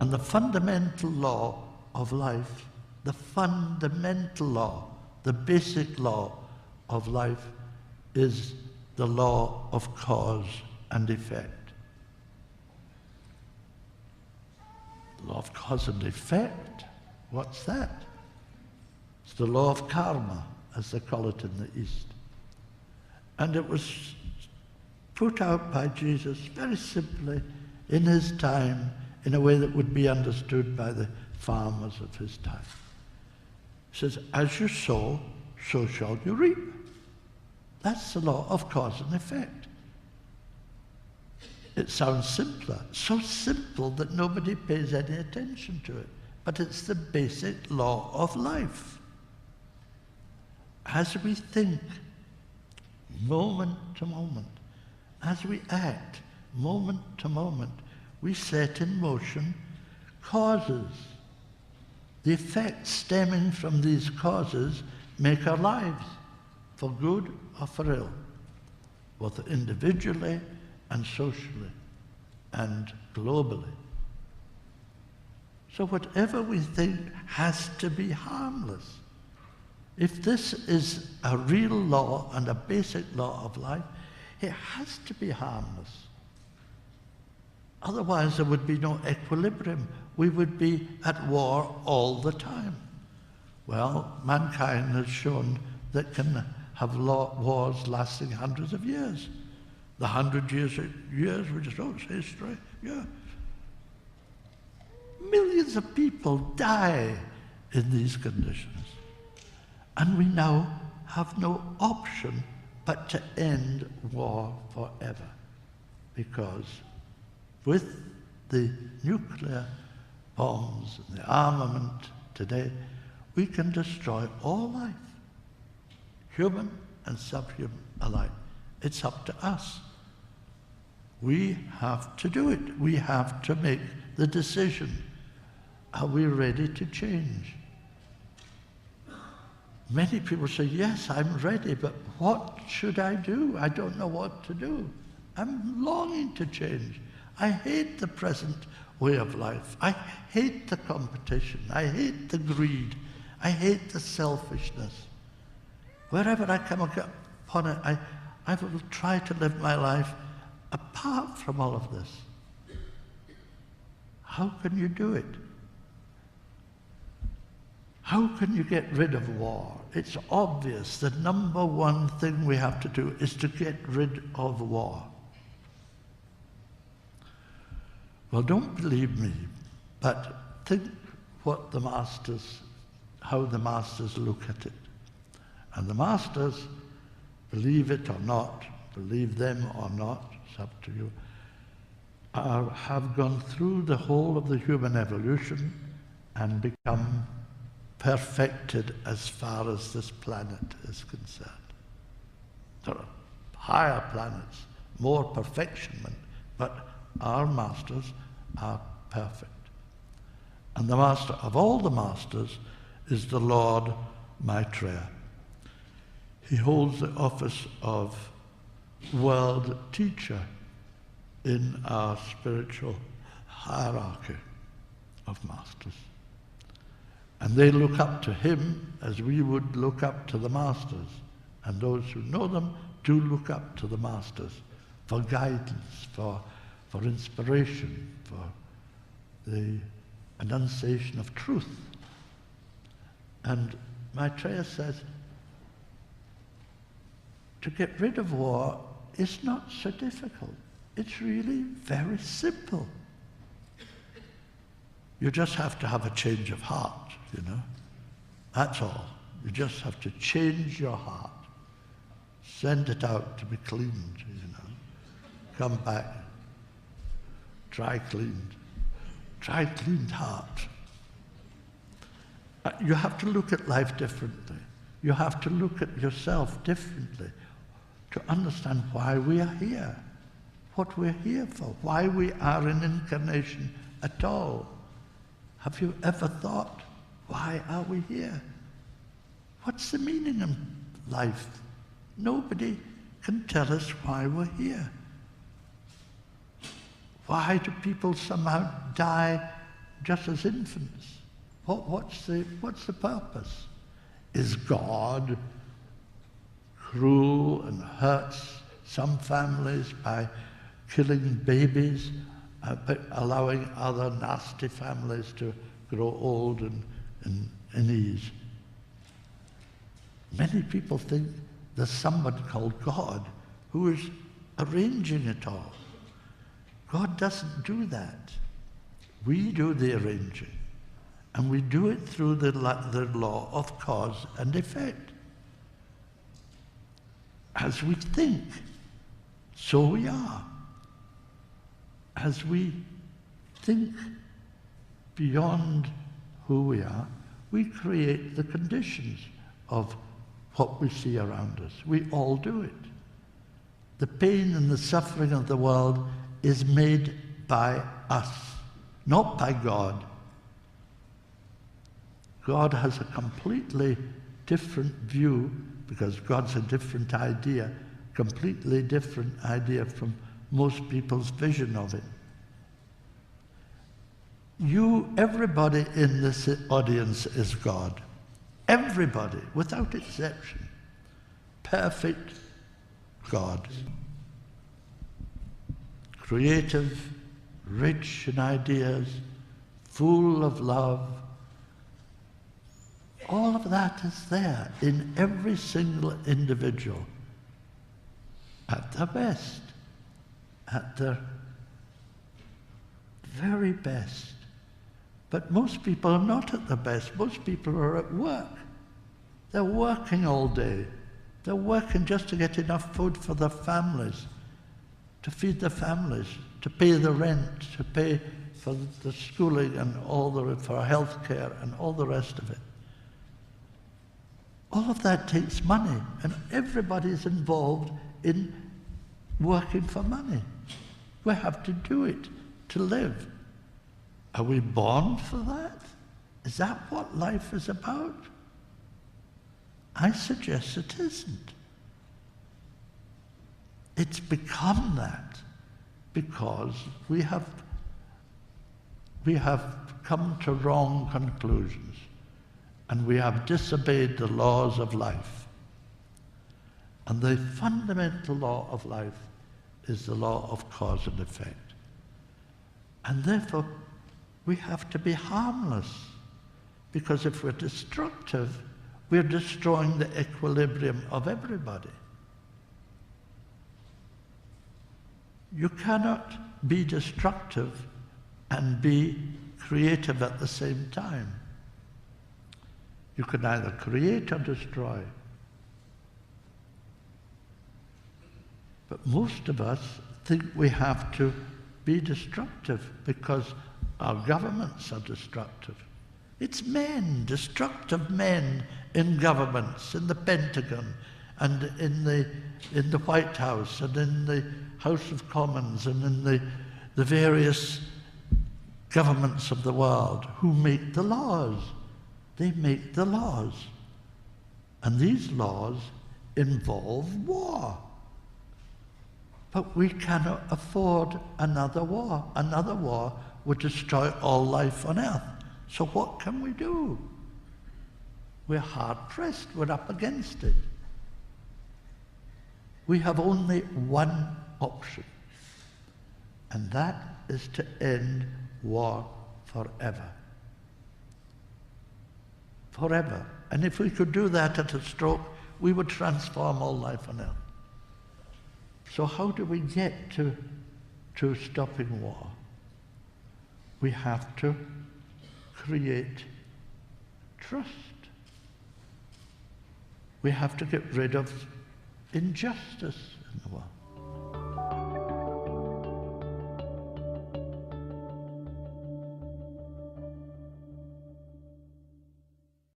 And the fundamental law of life, the fundamental law, the basic law of life is the law of cause and effect. The law of cause and effect, what's that? It's the law of karma, as they call it in the East. And it was put out by Jesus very simply in his time, in a way that would be understood by the farmers of his time. He says, as you sow, so shall you reap. That's the law of cause and effect. It sounds simpler, so simple that nobody pays any attention to it. But it's the basic law of life. As we think, moment to moment, as we act, moment to moment, we set in motion causes. The effects stemming from these causes make our lives, for good or for ill, both individually and socially and globally. So whatever we think has to be harmless. If this is a real law and a basic law of life, it has to be harmless. Otherwise there would be no equilibrium. We would be at war all the time. Well, mankind has shown that can have wars lasting hundreds of years. The 100 years, we just, oh, it's history, yeah. Millions of people die in these conditions. And we now have no option but to end war forever. Because with the nuclear bombs and the armament today, we can destroy all life, human and subhuman alike. It's up to us. We have to do it. We have to make the decision. Are we ready to change? Many people say, yes, I'm ready, but what should I do? I don't know what to do. I'm longing to change. I hate the present way of life. I hate the competition. I hate the greed. I hate the selfishness. Wherever I come upon it, I will try to live my life apart from all of this. How can you do it? How can you get rid of war? It's obvious the number one thing we have to do is to get rid of war. Well, don't believe me, but think what the masters, how the masters look at it. And the masters, believe it or not, believe them or not, it's up to you, have gone through the whole of the human evolution and become perfected as far as this planet is concerned. There are higher planets, more perfection, but our masters are perfect. And the master of all the masters is the Lord Maitreya. He holds the office of world teacher in our spiritual hierarchy of masters. And they look up to him as we would look up to the masters. And those who know them do look up to the masters for guidance, for inspiration, for the enunciation of truth. And Maitreya says, to get rid of war is not so difficult. It's really very simple. You just have to have a change of heart, you know. That's all. You just have to change your heart. Send it out to be cleaned, you know. Come back. Dry cleaned. Dry cleaned heart. You have to look at life differently. You have to look at yourself differently to understand why we are here, what we're here for, why we are in incarnation at all. Have you ever thought, why are we here? What's the meaning of life? Nobody can tell us why we're here. Why do people somehow die just as infants. What's the purpose? Is God cruel and hurts some families by killing babies, but allowing other nasty families to grow old and in ease? Many people think there's someone called God who is arranging it all. God doesn't do that. We do the arranging, and we do it through the law of cause and effect. As we think, so we are. As we think beyond who we are, we create the conditions of what we see around us. We all do it. The pain and the suffering of the world is made by us, not by God. God has a completely different view, because God's a different idea, completely different idea from most people's vision of it. Everybody in this audience is God. Everybody, without exception. Perfect God. Creative, rich in ideas, full of love. All of that is there in every single individual. At their best. At their very best. But most people are not at their best. Most people are at work. They're working all day. They're working just to get enough food for their families, to feed their families, to pay the rent, to pay for the schooling and for health care and all the rest of it. All of that takes money, and everybody's involved in working for money. We have to do it to live. Are we born for that? Is that what life is about? I suggest it isn't. It's become that because we have come to wrong conclusions, and we have disobeyed the laws of life. And the fundamental law of life is the law of cause and effect. And therefore, we have to be harmless, because if we're destructive, we're destroying the equilibrium of everybody. You cannot be destructive and be creative at the same time. You can either create or destroy. But most of us think we have to be destructive because our governments are destructive. It's men, destructive men in governments, in the Pentagon, and in the White House, and in the House of Commons, and in the various governments of the world who make the laws. They make the laws. And these laws involve war. But we cannot afford another war. Another war would destroy all life on earth. So what can we do? We're hard-pressed. We're up against it. We have only one option, and that is to end war forever. Forever. And if we could do that at a stroke, we would transform all life on earth. So how do we get to stopping war? We have to create trust. We have to get rid of injustice in the world.